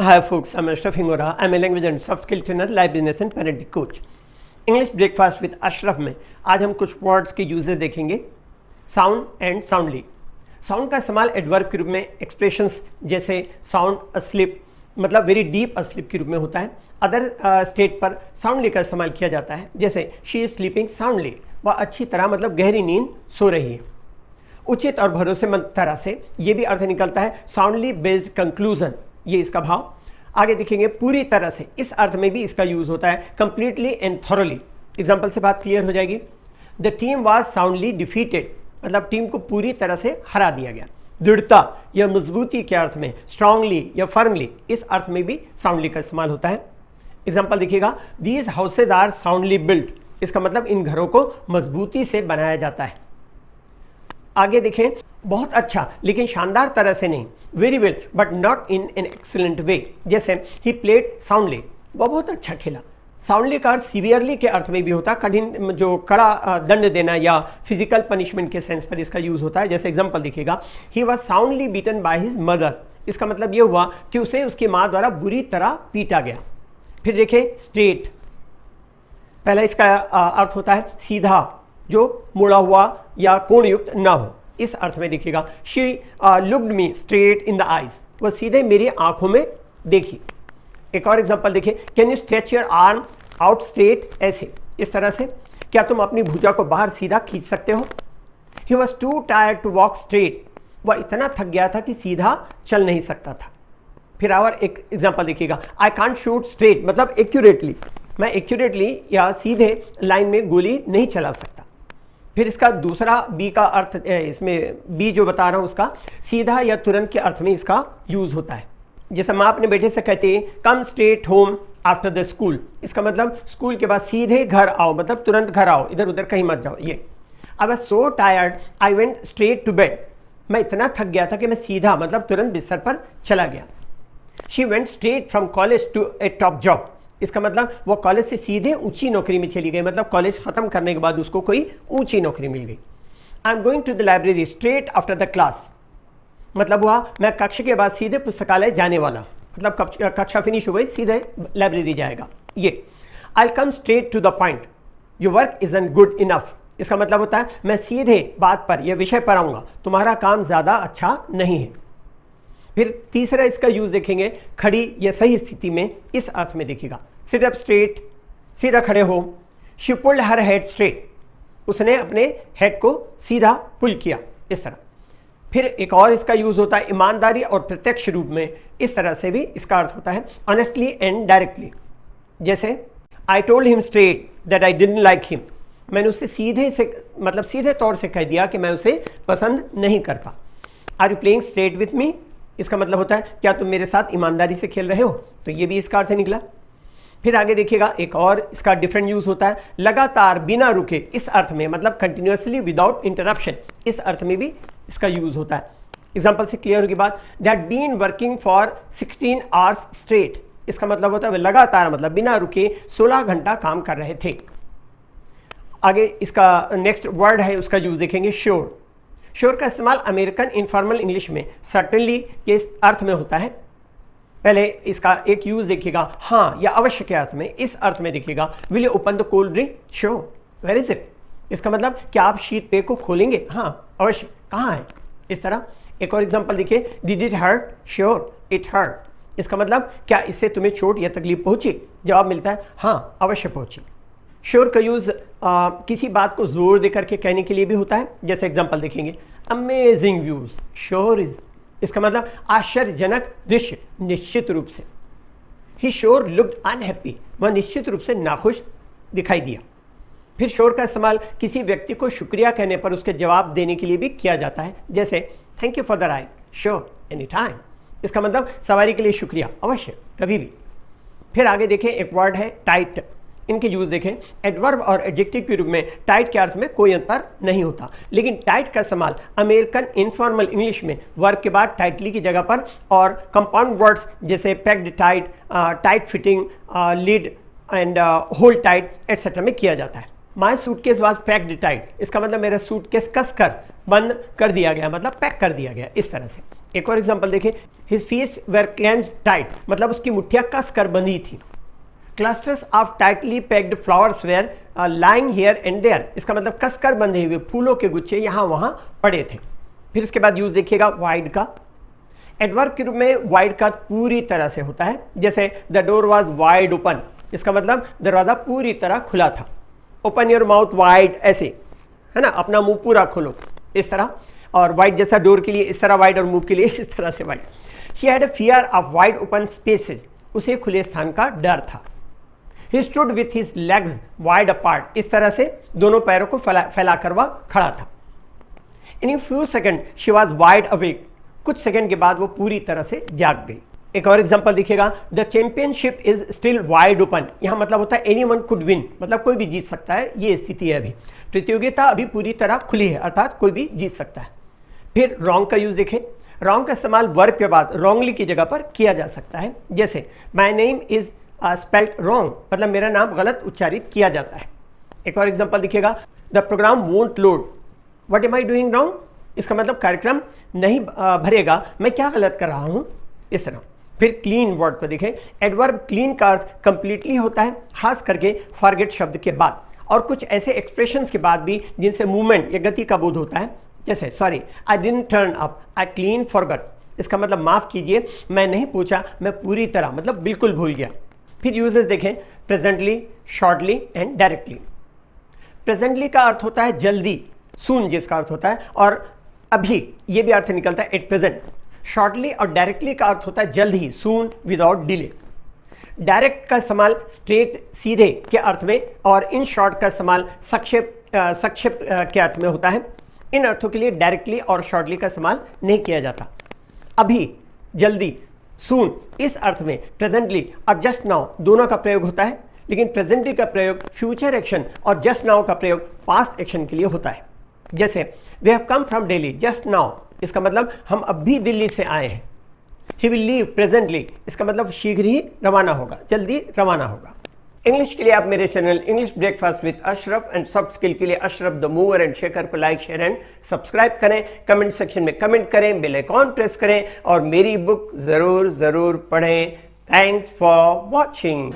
Hi folks, I'm Ashraf Hingora. I'm a language and soft skill trainer, live business and parenting coach. English breakfast with Ashraf में आज हम कुछ words के uses देखेंगे। Sound and soundly. Sound का इस्तेमाल adverb के रूप में एक्सप्रेशंस जैसे साउंड अस्लिप मतलब वेरी डीप अस्लिप के रूप में होता है। अदर स्टेट पर साउंडली का इस्तेमाल किया जाता है, जैसे शी इज स्लीपिंग साउंडली, वह अच्छी तरह मतलब गहरी नींद सो रही है। उचित और भरोसेमंद तरह से ये भी अर्थ निकलता है साउंडली बेस्ड कंक्लूजन, ये इसका भाव। आगे देखेंगे पूरी तरह से, इस अर्थ में भी इसका यूज होता है कंप्लीटली एंड थॉरली। एग्जांपल से बात क्लियर हो जाएगी। The team was soundly defeated, मतलब टीम को पूरी तरह से हरा दिया गया। दृढ़ता या मजबूती के अर्थ में स्ट्रांगली या फर्मली, इस अर्थ में भी साउंडली का इस्तेमाल होता है। एग्जाम्पल देखिएगा, these houses are soundly built, इसका मतलब इन घरों को मजबूती से बनाया जाता है। आगे देखें, बहुत अच्छा लेकिन शानदार तरह से नहीं, very well but not in an excellent way, जैसे ही प्लेड साउंडली, वह बहुत अच्छा खेला। साउंडली का अर्थ सीवियरली के अर्थ में भी होता है, कठिन जो कड़ा दंड देना या फिजिकल पनिशमेंट के सेंस पर इसका यूज होता है। जैसे एग्जांपल देखिएगा, he was soundly beaten by his mother, इसका मतलब यह हुआ कि उसे उसकी माँ द्वारा बुरी तरह पीटा गया। फिर देखें स्ट्रेट, पहला इसका अर्थ होता है सीधा, जो मुड़ा हुआ या कोणयुक्त ना हो, इस अर्थ में देखिएगा she looked me straight in the eyes, वह सीधे मेरी आंखों में देखी। एक और एग्जांपल देखिए, can you stretch your arm out straight, ऐसे इस तरह से, क्या तुम अपनी भुजा को बाहर सीधा खींच सकते हो। He was too tired to walk straight, वह इतना थक गया था कि सीधा चल नहीं सकता था। फिर और एक एग्जांपल देखिएगा, आई कांट शूट स्ट्रेट, मतलब एक्यूरेटली, मैं एक्यूरेटली या सीधे लाइन में गोली नहीं चला सकता। फिर इसका दूसरा बी का अर्थ, इसमें बी जो बता रहा हूं उसका सीधा या तुरंत के अर्थ में इसका यूज होता है। जैसे माँ अपने बेटे से कहती है come straight home after the school, इसका मतलब स्कूल के बाद सीधे घर आओ, मतलब तुरंत घर आओ, इधर उधर कहीं मत जाओ। ये I was so tired I went straight to bed, मैं इतना थक गया था कि मैं सीधा मतलब तुरंत बिस्तर पर चला गया। She went straight from college to a top job, इसका मतलब वो कॉलेज से सीधे ऊंची नौकरी में चली गई, मतलब कॉलेज खत्म करने के बाद उसको कोई ऊंची नौकरी मिल गई। I am going to the library straight after the class, मतलब हुआ मैं कक्षा के बाद सीधे पुस्तकालय जाने वाला, मतलब कक्षा फिनिश हो गई, सीधे लाइब्रेरी जाएगा। ये I come straight to the point, your work isn't good enough, इसका मतलब होता है मैं सीधे बात पर या विषय पर आऊंगा, तुम्हारा काम ज़्यादा अच्छा नहीं है। फिर तीसरा इसका यूज देखेंगे, खड़ी या सही स्थिति में, इस अर्थ में देखिएगा सिट अप स्ट्रेट, सीधा खड़े हो। She pulled her head straight, उसने अपने हेड को सीधा पुल किया, इस तरह। फिर एक और इसका यूज होता है ईमानदारी और प्रत्यक्ष रूप में, इस तरह से भी इसका अर्थ होता है ऑनेस्टली एंड डायरेक्टली। जैसे I told him straight that I didn't like him, मैंने उससे सीधे से मतलब सीधे तौर से कह दिया कि मैं उसे पसंद नहीं करता। Are you playing straight with me, इसका मतलब होता है क्या तुम मेरे साथ ईमानदारी से खेल रहे हो, तो ये भी इसका अर्थ निकला। फिर आगे देखिएगा, एक और इसका डिफरेंट यूज होता है लगातार बिना रुके, इस अर्थ में मतलब कंटिन्यूअसली विदाउट इंटरप्शन, इस अर्थ में भी इसका यूज होता है। एग्जांपल से क्लियर होगी बात, that been working for 16 hours straight, इसका मतलब होता है लगातार मतलब बिना रुके 16 घंटा काम कर रहे थे। आगे इसका नेक्स्ट वर्ड है, उसका यूज देखेंगे श्योर। श्योर का इस्तेमाल अमेरिकन इनफॉर्मल इंग्लिश में सर्टेनली के अर्थ में होता है। पहले इसका एक यूज देखिएगा, हाँ या अवश्य के अर्थ में, इस अर्थ में देखिएगा will you open the cold drink, sure, where is it, इसका मतलब क्या आप शीत पेय को खोलेंगे, हाँ अवश्य, कहाँ है, इस तरह। एक और एग्जांपल देखिए, did it hurt, sure it hurt, इसका मतलब क्या इससे तुम्हें चोट या तकलीफ पहुंची, जवाब मिलता है हाँ अवश्य पहुंची। श्योर का यूज किसी बात को जोर देकर के कहने के लिए भी होता है। जैसे एग्जांपल देखेंगे, अमेजिंग व्यूज, श्योर इज, इसका मतलब आश्चर्यजनक दृश्य, निश्चित रूप से। ही श्योर लुक्ड अनहैप्पी, वह निश्चित रूप से नाखुश दिखाई दिया। फिर श्योर का इस्तेमाल किसी व्यक्ति को शुक्रिया कहने पर उसके जवाब देने के लिए भी किया जाता है। जैसे thank you for the ride, sure any time, इसका मतलब सवारी के लिए शुक्रिया, अवश्य, कभी भी। फिर आगे देखें, एक वर्ड है टाइट, इनके यूज देखें, एडवर्ब और एडजेक्टिव के रूप में टाइट के अर्थ में कोई अंतर नहीं होता, लेकिन टाइट का इस्तेमाल अमेरिकन इनफॉर्मल इंग्लिश में वर्ब के बाद टाइटली की जगह पर और कंपाउंड वर्ड्स जैसे packed tight, tight fitting, lead and hold tight etcetera में किया जाता है। माई सूटकेस वाज पैक्ड टाइट, इसका मतलब मेरा सूटकेस कस कर बंद कर दिया गया, मतलब पैक कर दिया गया, इस तरह से। एक और एग्जांपल देखें, his fist were clenched tight, मतलब उसकी मुट्ठियां कस कर बंधी थी। Clusters of tightly packed flowers were lying here and there, इसका मतलब कस कर बंधे हुए फूलों के गुच्छे यहाँ वहाँ पड़े थे। फिर उसके बाद यूज देखिएगा वाइड का। एडवर्ब के रूप में वाइड का पूरी तरह से होता है, जैसे the door was wide open, इसका मतलब दरवाजा पूरी तरह खुला था। ओपन योर माउथ वाइड, ऐसे है ना, अपना मुंह पूरा खोलो इस तरह। और वाइड जैसा डोर के लिए इस तरह वाइड और मुंह के लिए इस तरह से wide. She had a fear of wide open spaces, उसे खुले स्थान का डर था। He stood with his legs wide apart, इस तरह से दोनों पैरों को फैला कर वह खड़ा था। In a few second she was wide awake, कुछ सेकंड के बाद वो पूरी तरह से जाग गई। एक और एग्जांपल दिखेगा, the championship is still wide open, यहां मतलब होता है एनीवन कुड विन, मतलब कोई भी जीत सकता है, ये स्थिति है अभी। प्रतियोगिता अभी पूरी तरह खुली है, अर्थात कोई भी जीत सकता है। फिर रॉन्ग का यूज देखें। रॉन्ग का इस्तेमाल वर्ब के बाद रॉन्गली की जगह पर किया जा सकता है, जैसे my name is spelled wrong, मतलब मेरा नाम गलत उच्चारित किया जाता है। एक और एग्जांपल दिखेगा, the program won't load, what am I doing wrong, इसका मतलब कार्यक्रम नहीं भरेगा, मैं क्या गलत कर रहा हूं, इस तरह। फिर क्लीन वर्ड को देखें। एडवर्ब क्लीन का अर्थ कंप्लीटली होता है, खास करके फॉरगेट शब्द के बाद और कुछ ऐसे एक्सप्रेशंस के बाद भी जिनसे मूवमेंट या गति का बोध होता है, जैसे sorry I didn't turn up, I clean forgot, इसका मतलब माफ कीजिए मैं नहीं पूछा, मैं पूरी तरह मतलब बिल्कुल भूल गया। फिर यूजेस देखें, presently, shortly and directly. Presently का अर्थ होता है जल्दी, सून जिसका अर्थ होता है, और अभी ये भी अर्थ निकलता है एट प्रेजेंट। शॉर्टली और डायरेक्टली का अर्थ होता है जल्द ही, सून, विदाउट डिले। डायरेक्ट का इस्तेमाल स्ट्रेट, सीधे के अर्थ में, और इन शॉर्ट का इस्तेमाल संक्षेप के अर्थ में होता है। इन अर्थों के लिए डायरेक्टली और शॉर्टली का इस्तेमाल नहीं किया जाता। अभी, जल्दी, सून, इस अर्थ में प्रेजेंटली और जस्ट नाउ दोनों का प्रयोग होता है, लेकिन प्रेजेंटली का प्रयोग फ्यूचर एक्शन और जस्ट नाउ का प्रयोग पास्ट एक्शन के लिए होता है। जैसे we have come from Delhi just now, इसका मतलब हम अब भी दिल्ली से आए हैं। ही विल लीव प्रेजेंटली, इसका मतलब शीघ्र ही रवाना होगा, जल्दी रवाना होगा। इंग्लिश के लिए आप मेरे channel English breakfast with Ashraf and soft skill के लिए Ashraf the mover and shaker को लाइक, शेयर एंड सब्सक्राइब करें। कमेंट सेक्शन में कमेंट करें, बेल आइकॉन प्रेस करें और मेरी बुक जरूर पढ़ें। Thanks for watching.